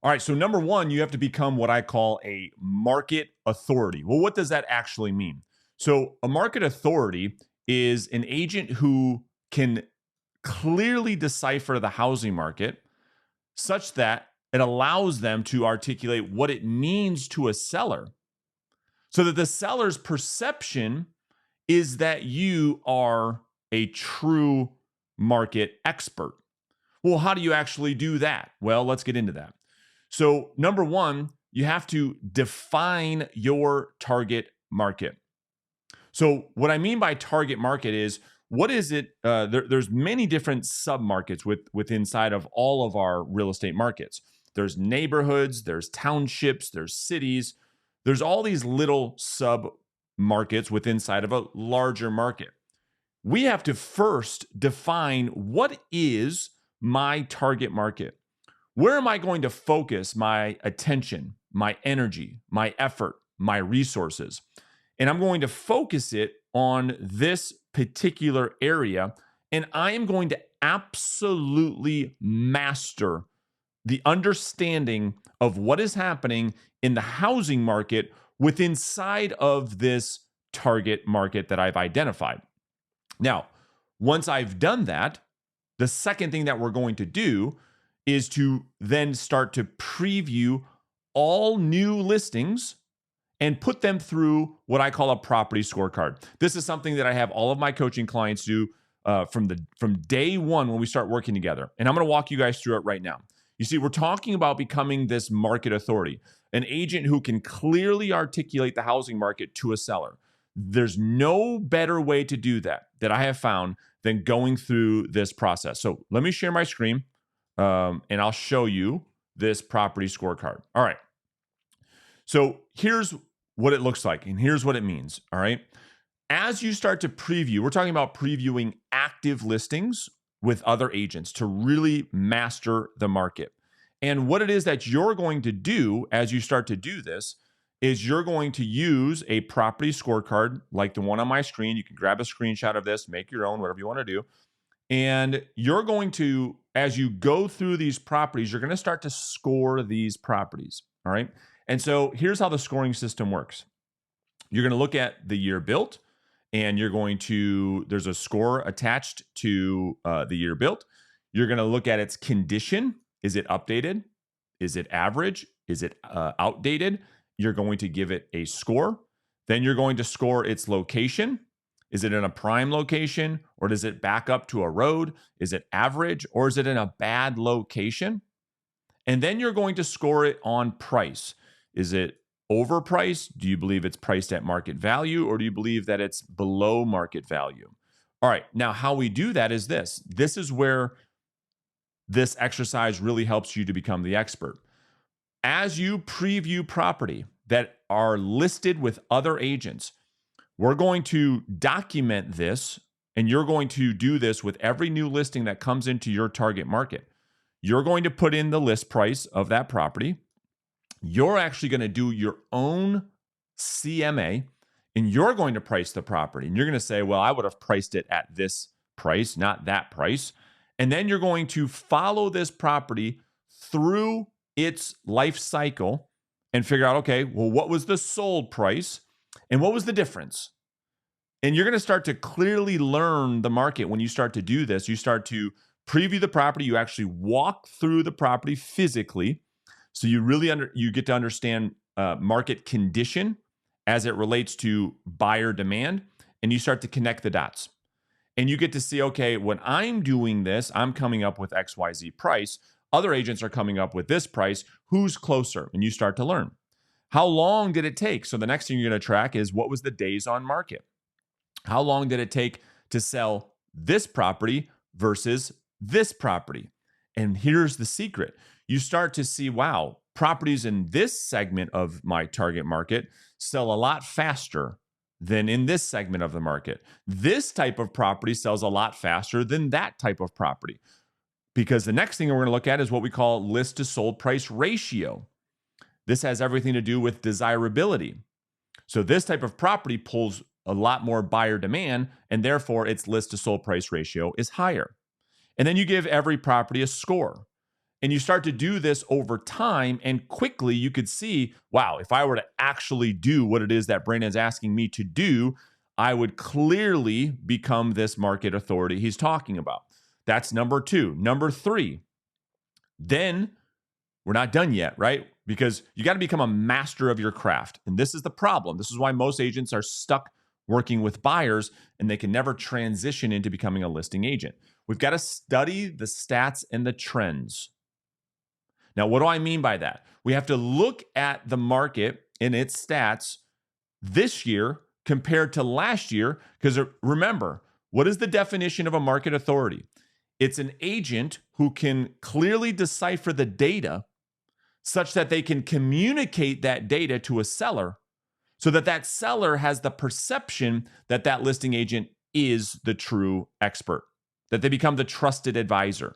All right, so number one, you have to become what I call a market authority. Well, what does that actually mean? So, a market authority is an agent who can clearly decipher the housing market such that it allows them to articulate what it means to a seller so that the seller's perception is that you are a true market expert. Well, how do you actually do that? Well, let's get into that. So, number one, you have to define your target market. So, what I mean by target market is what is it? There's many different sub markets with inside of all of our real estate markets. There's neighborhoods, there's townships, there's cities, there's all these little sub markets with inside of a larger market. We have to first define what is my target market. Where am I going to focus my attention, my energy, my effort, my resources? And I'm going to focus it on this particular area. And I am going to absolutely master the understanding of what is happening in the housing market within inside of this target market that I've identified. Now, once I've done that, the second thing that we're going to do is to then start to preview all new listings and put them through what I call a property scorecard. This is something that I have all of my coaching clients do from day one when we start working together. And I'm going to walk you guys through it right now. You see, we're talking about becoming this market authority, an agent who can clearly articulate the housing market to a seller. There's no better way to do that I have found than going through this process. So let me share my screen. And I'll show you this property scorecard. All right. So here's what it looks like, and here's what it means. All right. As you start to preview, we're talking about previewing active listings with other agents to really master the market. And what it is that you're going to do as you start to do this is you're going to use a property scorecard like the one on my screen. You can grab a screenshot of this, make your own, whatever you want to do. And you're going to, as you go through these properties, you're going to start to score these properties. All right. And so here's how the scoring system works. You're going to look at the year built, and there's a score attached to the year built. You're going to look at its condition. Is it updated? Is it average? Is it outdated? You're going to give it a score. Then you're going to score its location. Is it in a prime location, or does it back up to a road? Is it average, or is it in a bad location? And then you're going to score it on price. Is it overpriced? Do you believe it's priced at market value, or do you believe that it's below market value? All right, now how we do that is this. This is where this exercise really helps you to become the expert. As you preview property that are listed with other agents, we're going to document this, and you're going to do this with every new listing that comes into your target market. You're going to put in the list price of that property. You're actually going to do your own CMA, and you're going to price the property. And you're going to say, well, I would have priced it at this price, not that price. And then you're going to follow this property through its life cycle and figure out, okay, well, what was the sold price? And what was the difference? And you're going to start to clearly learn the market when you start to do this. You start to preview the property. You actually walk through the property physically. So you really you get to understand market condition as it relates to buyer demand. And you start to connect the dots. And you get to see, okay, when I'm doing this, I'm coming up with XYZ price. Other agents are coming up with this price. Who's closer? And you start to learn. How long did it take? So the next thing you're going to track is what was the days on market? How long did it take to sell this property versus this property? And here's the secret. You start to see, wow, properties in this segment of my target market sell a lot faster than in this segment of the market. This type of property sells a lot faster than that type of property. Because the next thing we're going to look at is what we call list to sold price ratio. This has everything to do with desirability. So this type of property pulls a lot more buyer demand, and therefore its list to sold price ratio is higher. And then you give every property a score. And you start to do this over time, and quickly you could see, wow, if I were to actually do what it is that Brandon's asking me to do, I would clearly become this market authority he's talking about. That's number 2. Number 3, then we're not done yet, right? Because you got to become a master of your craft. And this is the problem. This is why most agents are stuck working with buyers and they can never transition into becoming a listing agent. We've got to study the stats and the trends. Now, what do I mean by that? We have to look at the market and its stats this year compared to last year, because remember, what is the definition of a market authority? It's an agent who can clearly decipher the data such that they can communicate that data to a seller so that that seller has the perception that that listing agent is the true expert, that they become the trusted advisor.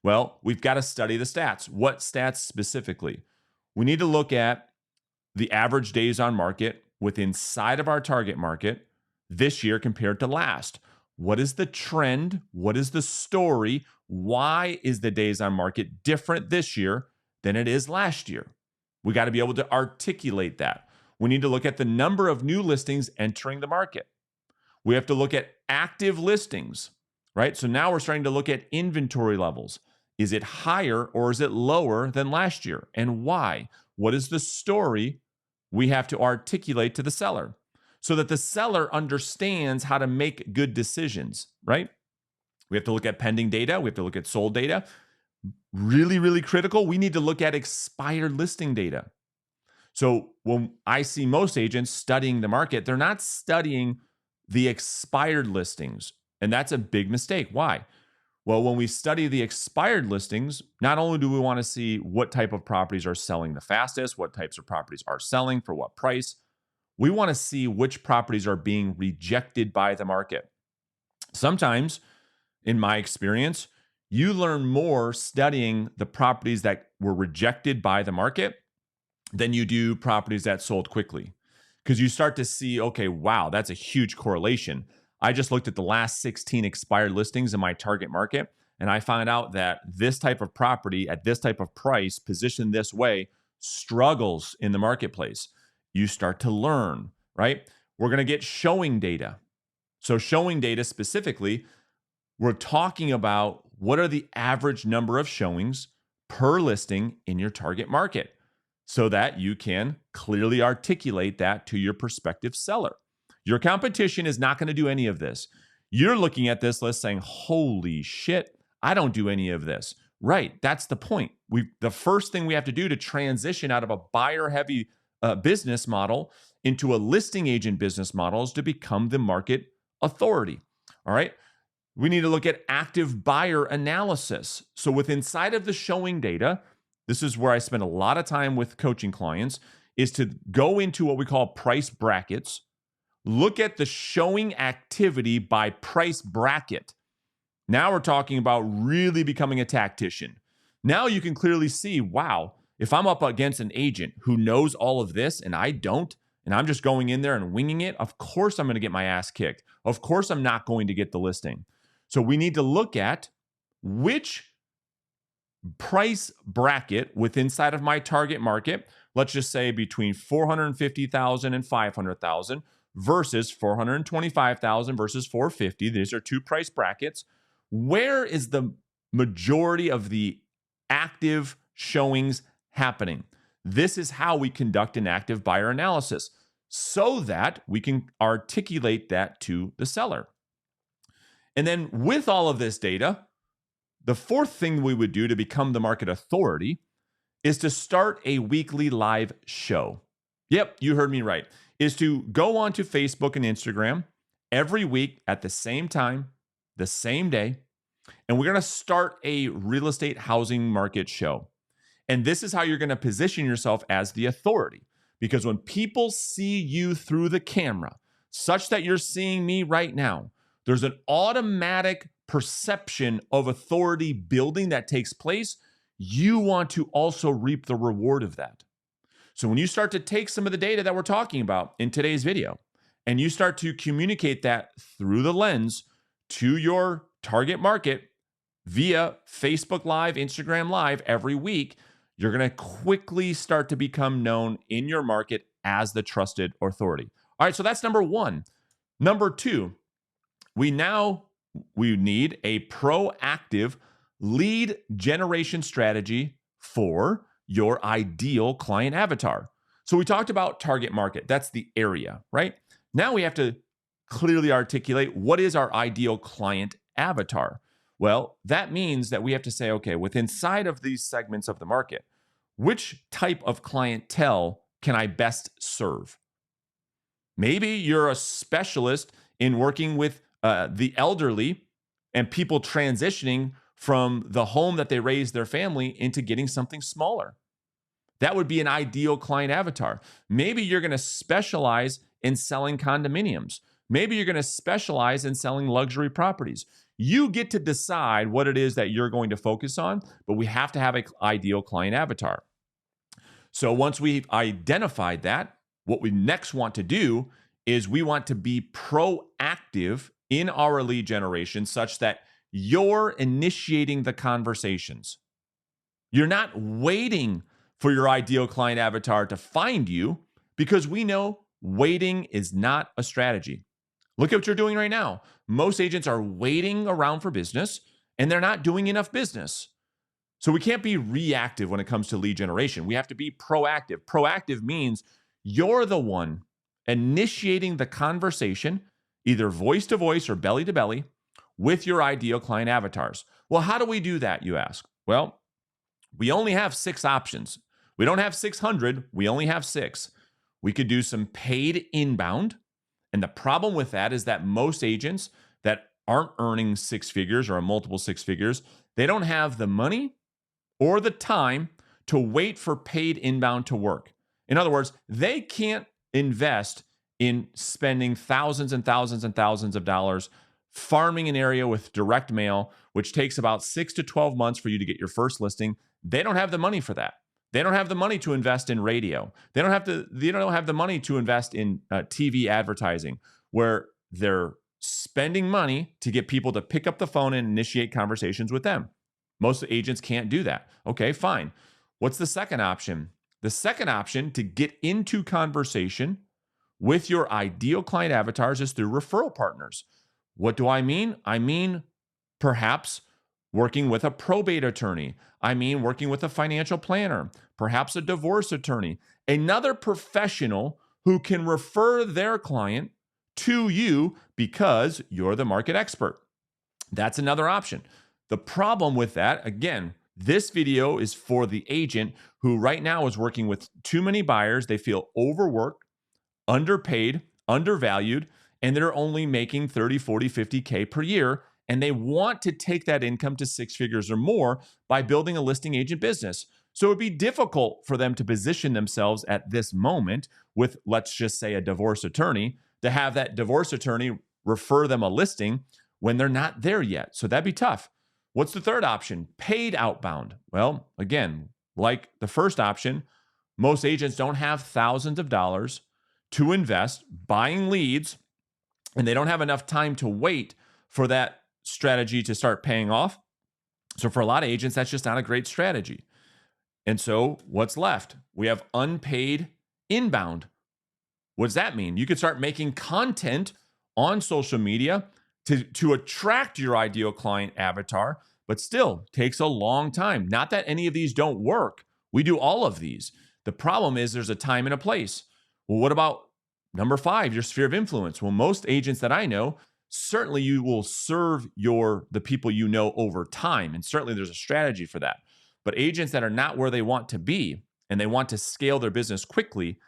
Well, we've got to study the stats. What stats specifically? We need to look at the average days on market within inside of our target market this year compared to last. What is the trend? What is the story? Why is the days on market different this year than it is last year? We got to be able to articulate that. We need to look at the number of new listings entering the market. We have to look at active listings, right? So now we're starting to look at inventory levels. Is it higher or is it lower than last year? And why? What is the story we have to articulate to the seller so that the seller understands how to make good decisions, right? We have to look at pending data. We have to look at sold data. Really, really critical. We need to look at expired listing data. So when I see most agents studying the market, they're not studying the expired listings. And that's a big mistake. Why? Well, when we study the expired listings, not only do we want to see what type of properties are selling the fastest, what types of properties are selling for what price, we want to see which properties are being rejected by the market. Sometimes, in my experience, you learn more studying the properties that were rejected by the market than you do properties that sold quickly. Because you start to see, okay, wow, that's a huge correlation. I just looked at the last 16 expired listings in my target market, and I found out that this type of property at this type of price, positioned this way, struggles in the marketplace. You start to learn, right? We're going to get showing data. So showing data specifically, we're talking about what are the average number of showings per listing in your target market so that you can clearly articulate that to your prospective seller. Your competition is not going to do any of this. You're looking at this list saying, holy shit, I don't do any of this. Right, that's the point. The first thing we have to do to transition out of a buyer-heavy business model into a listing agent business model is to become the market authority. All right. We need to look at active buyer analysis. So with inside of the showing data, this is where I spend a lot of time with coaching clients, is to go into what we call price brackets. Look at the showing activity by price bracket. Now we're talking about really becoming a tactician. Now you can clearly see, wow, if I'm up against an agent who knows all of this and I don't, and I'm just going in there and winging it, of course I'm going to get my ass kicked. Of course I'm not going to get the listing. So we need to look at which price bracket within inside of my target market, let's just say between 450,000 and 500,000 versus 425,000 versus 450. These are two price brackets. Where is the majority of the active showings happening? This is how we conduct an active buyer analysis so that we can articulate that to the seller. And then with all of this data, the fourth thing we would do to become the market authority is to start a weekly live show. Yep, you heard me right. Is to go onto Facebook and Instagram every week at the same time, the same day, and we're going to start a real estate housing market show. And this is how you're going to position yourself as the authority. Because when people see you through the camera, such that you're seeing me right now, there's an automatic perception of authority building that takes place. You want to also reap the reward of that. So when you start to take some of the data that we're talking about in today's video, and you start to communicate that through the lens to your target market, via Facebook Live, Instagram Live every week, you're going to quickly start to become known in your market as the trusted authority. All right, so that's number one. Number two, we need a proactive lead generation strategy for your ideal client avatar. So we talked about target market. That's the area, right? Now we have to clearly articulate what is our ideal client avatar. Well, that means that we have to say, okay, within inside of these segments of the market, which type of clientele can I best serve? Maybe you're a specialist in working with the elderly and people transitioning from the home that they raised their family into getting something smaller. That would be an ideal client avatar. Maybe you're going to specialize in selling condominiums. Maybe you're going to specialize in selling luxury properties. You get to decide what it is that you're going to focus on, but we have to have an ideal client avatar. So once we've identified that, what we next want to do is we want to be proactive in our lead generation such that you're initiating the conversations. You're not waiting for your ideal client avatar to find you, because we know waiting is not a strategy. Look at what you're doing right now. Most agents are waiting around for business and they're not doing enough business. So we can't be reactive when it comes to lead generation. We have to be proactive. Proactive means you're the one initiating the conversation, either voice to voice or belly to belly, with your ideal client avatars. Well, how do we do that, you ask? Well, we only have 6 options. We don't have 600, we only have 6. We could do some paid inbound. And the problem with that is that most agents that aren't earning 6 figures or a multiple 6 figures, they don't have the money or the time to wait for paid inbound to work. In other words, they can't invest in spending thousands and thousands and thousands of dollars farming an area with direct mail, which takes about 6 to 12 months for you to get your first listing. They don't have the money for that. They don't have the money to invest in radio. They don't have the money to invest in TV advertising, where they're spending money to get people to pick up the phone and initiate conversations with them. Most agents can't do that. Okay, fine. What's the second option? The second option to get into conversation with your ideal client avatars is through referral partners. What do I mean? I mean, perhaps working with a probate attorney. I mean, working with a financial planner, perhaps a divorce attorney, another professional who can refer their client to you because you're the market expert. That's another option. The problem with that, again, this video is for the agent who right now is working with too many buyers. They feel overworked, underpaid, undervalued, and they're only making 30, 40, 50K per year. And they want to take that income to 6 figures or more by building a listing agent business. So it would be difficult for them to position themselves at this moment with, let's just say, a divorce attorney, to have that divorce attorney refer them a listing when they're not there yet. So that'd be tough. What's the third option? Paid outbound. Well, again, like the first option, most agents don't have thousands of dollars to invest buying leads, and they don't have enough time to wait for that strategy to start paying off. So for a lot of agents, that's just not a great strategy. And so what's left? We have unpaid inbound. What does that mean? You could start making content on social media to attract your ideal client avatar, but still takes a long time. Not that any of these don't work. We do all of these. The problem is there's a time and a place. Well, what about number 5, your sphere of influence? Well, most agents that I know, certainly you will serve the people you know over time. And certainly there's a strategy for that. But agents that are not where they want to be and they want to scale their business quickly,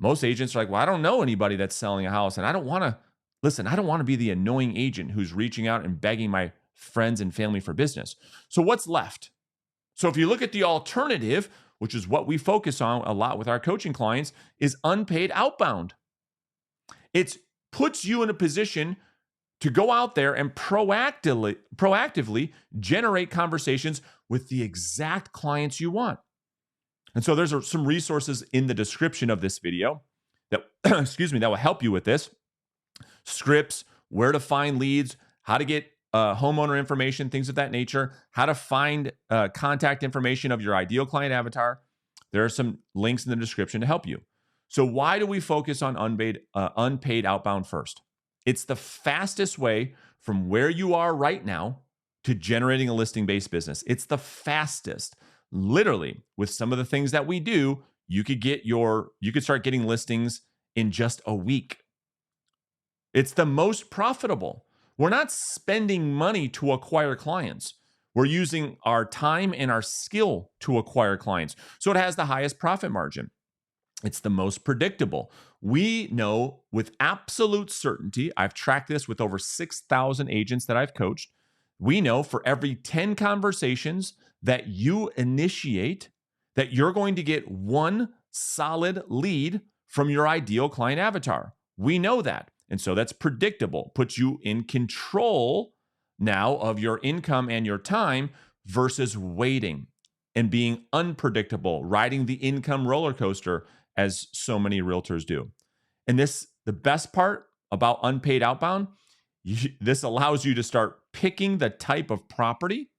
most agents are like, well, I don't know anybody that's selling a house. And I don't want to be the annoying agent who's reaching out and begging my friends and family for business. So what's left? So if you look at the alternative, which is what we focus on a lot with our coaching clients, is unpaid outbound. It puts you in a position to go out there and proactively generate conversations with the exact clients you want. And so there's some resources in the description of this video that, that will help you with this. Scripts, where to find leads, how to get homeowner information, things of that nature, how to find contact information of your ideal client avatar. There are some links in the description to help you. So why do we focus on unpaid outbound first? It's the fastest way from where you are right now to generating a listing-based business. It's the fastest. Literally, with some of the things that we do, you could start getting listings in just a week. It's the most profitable. We're not spending money to acquire clients. We're using our time and our skill to acquire clients. So it has the highest profit margin. It's the most predictable. We know with absolute certainty, I've tracked this with over 6,000 agents that I've coached. We know for every 10 conversations that you initiate, that you're going to get one solid lead from your ideal client avatar. We know that. And so that's predictable, puts you in control now of your income and your time versus waiting and being unpredictable, riding the income roller coaster as so many realtors do. And the best part about unpaid outbound, this allows you to start picking the type of property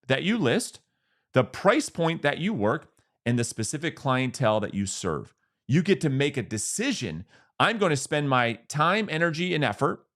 that you list, the price point that you work, and the specific clientele that you serve. You get to make a decision. I'm going to spend my time, energy, and effort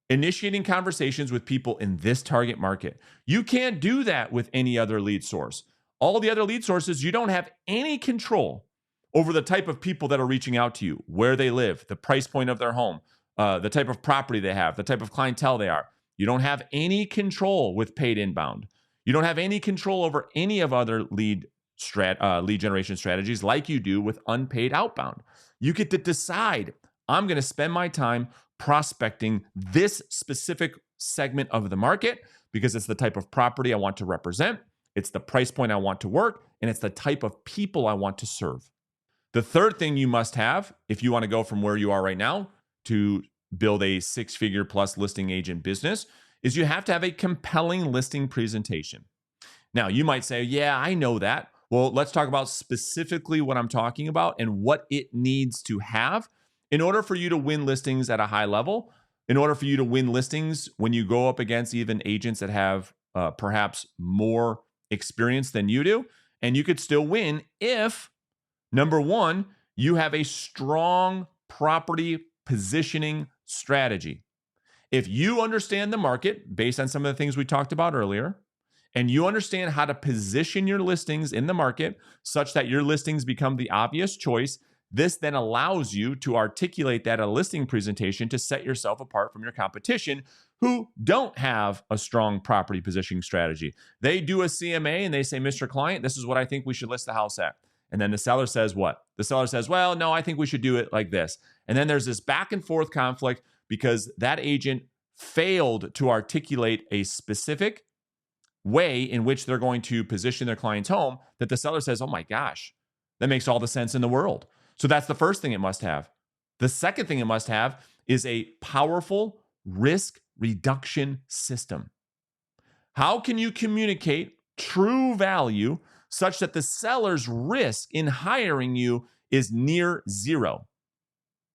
initiating conversations with people in this target market. You can't do that with any other lead source. All the other lead sources, you don't have any control over the type of people that are reaching out to you, where they live, the price point of their home, the type of property they have, the type of clientele they are. You don't have any control with paid inbound. You don't have any control over any of other lead generation strategies like you do with unpaid outbound. You get to decide, I'm going to spend my time prospecting this specific segment of the market because it's the type of property I want to represent, it's the price point I want to work, and it's the type of people I want to serve. The third thing you must have if you want to go from where you are right now to build a 6-figure plus listing agent business is you have to have a compelling listing presentation. Now, you might say, yeah, I know that. Well, let's talk about specifically what I'm talking about and what it needs to have in order for you to win listings at a high level, in order for you to win listings when you go up against even agents that have perhaps more experience than you do. And you could still win if, number one, you have a strong property positioning strategy. If you understand the market based on some of the things we talked about earlier, and you understand how to position your listings in the market such that your listings become the obvious choice, this then allows you to articulate that a listing presentation to set yourself apart from your competition who don't have a strong property positioning strategy. They do a CMA and they say, Mr. Client, this is what I think we should list the house at. And then the seller says what? The seller says, well, no, I think we should do it like this. And then there's this back and forth conflict because that agent failed to articulate a specific way in which they're going to position their client's home that the seller says, oh my gosh, that makes all the sense in the world. So that's the first thing it must have. The second thing it must have is a powerful risk reduction system. How can you communicate true value such that the seller's risk in hiring you is near zero?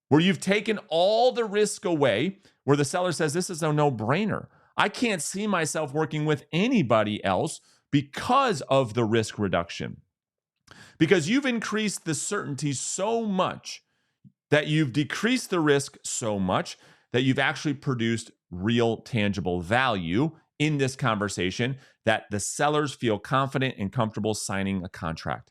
Where you've taken all the risk away, where the seller says, this is a no-brainer. I can't see myself working with anybody else because of the risk reduction. Because you've increased the certainty so much that you've decreased the risk so much that you've actually produced real tangible value in this conversation that the sellers feel confident and comfortable signing a contract.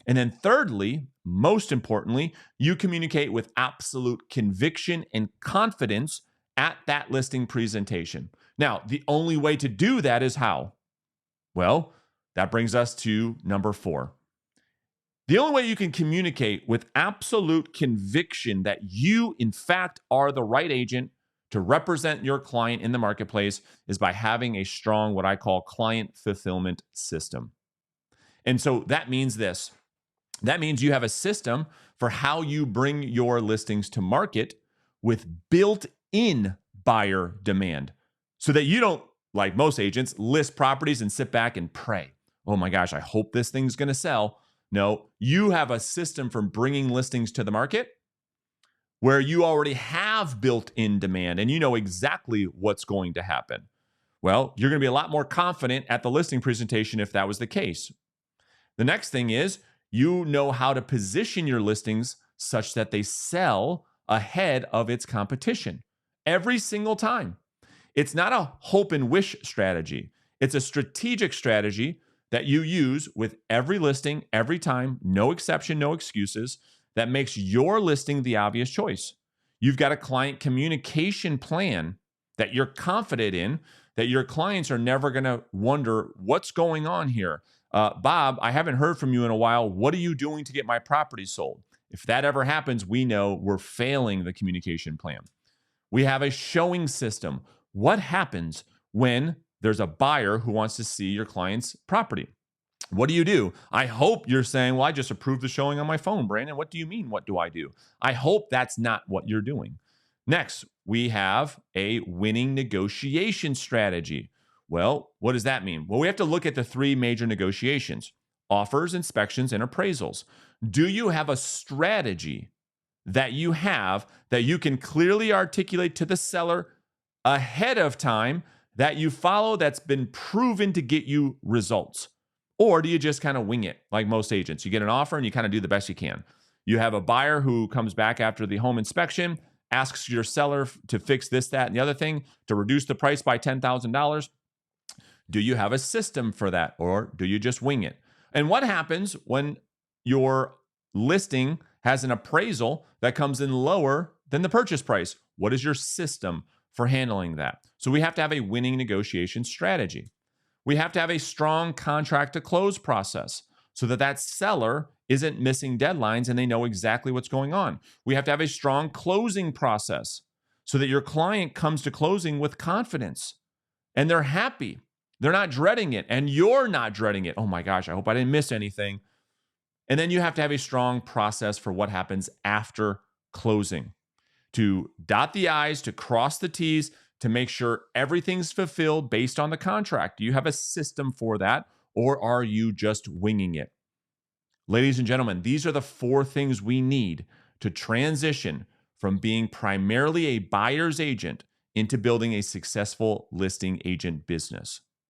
And then thirdly, most importantly, you communicate with absolute conviction and confidence at that listing presentation. Now, the only way to do that is how? Well, that brings us to number 4. The only way you can communicate with absolute conviction that you, in fact, are the right agent to represent your client in the marketplace is by having a strong, what I call, client fulfillment system. And so that means this. That means you have a system for how you bring your listings to market with built-in buyer demand so that you don't, like most agents, list properties and sit back and pray. Oh my gosh, I hope this thing's going to sell. No, you have a system for bringing listings to the market where you already have built-in demand and you know exactly what's going to happen. Well, you're going to be a lot more confident at the listing presentation if that was the case. The next thing is you know how to position your listings such that they sell ahead of its competition every single time. It's not a hope and wish strategy. It's a strategic strategy that you use with every listing, every time, no exception, no excuses, that makes your listing the obvious choice. You've got a client communication plan that you're confident in, that your clients are never going to wonder what's going on here. Bob, I haven't heard from you in a while. What are you doing to get my property sold? If that ever happens, we know we're failing the communication plan. We have a showing system. What happens when there's a buyer who wants to see your client's property? What do? I hope you're saying, well, I just approved the showing on my phone, Brandon. What do you mean? What do I do? I hope that's not what you're doing. Next, we have a winning negotiation strategy. Well, what does that mean? Well, we have to look at the three major negotiations: offers, inspections, and appraisals. Do you have a strategy that you can clearly articulate to the seller ahead of time, that you follow, that's been proven to get you results? Or do you just kind of wing it like most agents? You get an offer and you kind of do the best you can. You have a buyer who comes back after the home inspection, asks your seller to fix this, that, and the other thing to reduce the price by $10,000. Do you have a system for that, or do you just wing it? And what happens when your listing has an appraisal that comes in lower than the purchase price? What is your system for handling that? So we have to have a winning negotiation strategy. We have to have a strong contract to close process so that that seller isn't missing deadlines and they know exactly what's going on. We have to have a strong closing process so that your client comes to closing with confidence and they're happy. They're not dreading it, and you're not dreading it. Oh my gosh, I hope I didn't miss anything. And then you have to have a strong process for what happens after closing, to dot the I's, to cross the T's, to make sure everything's fulfilled based on the contract. Do you have a system for that, or are you just winging it? Ladies and gentlemen, these are the four things we need to transition from being primarily a buyer's agent into building a successful listing agent business.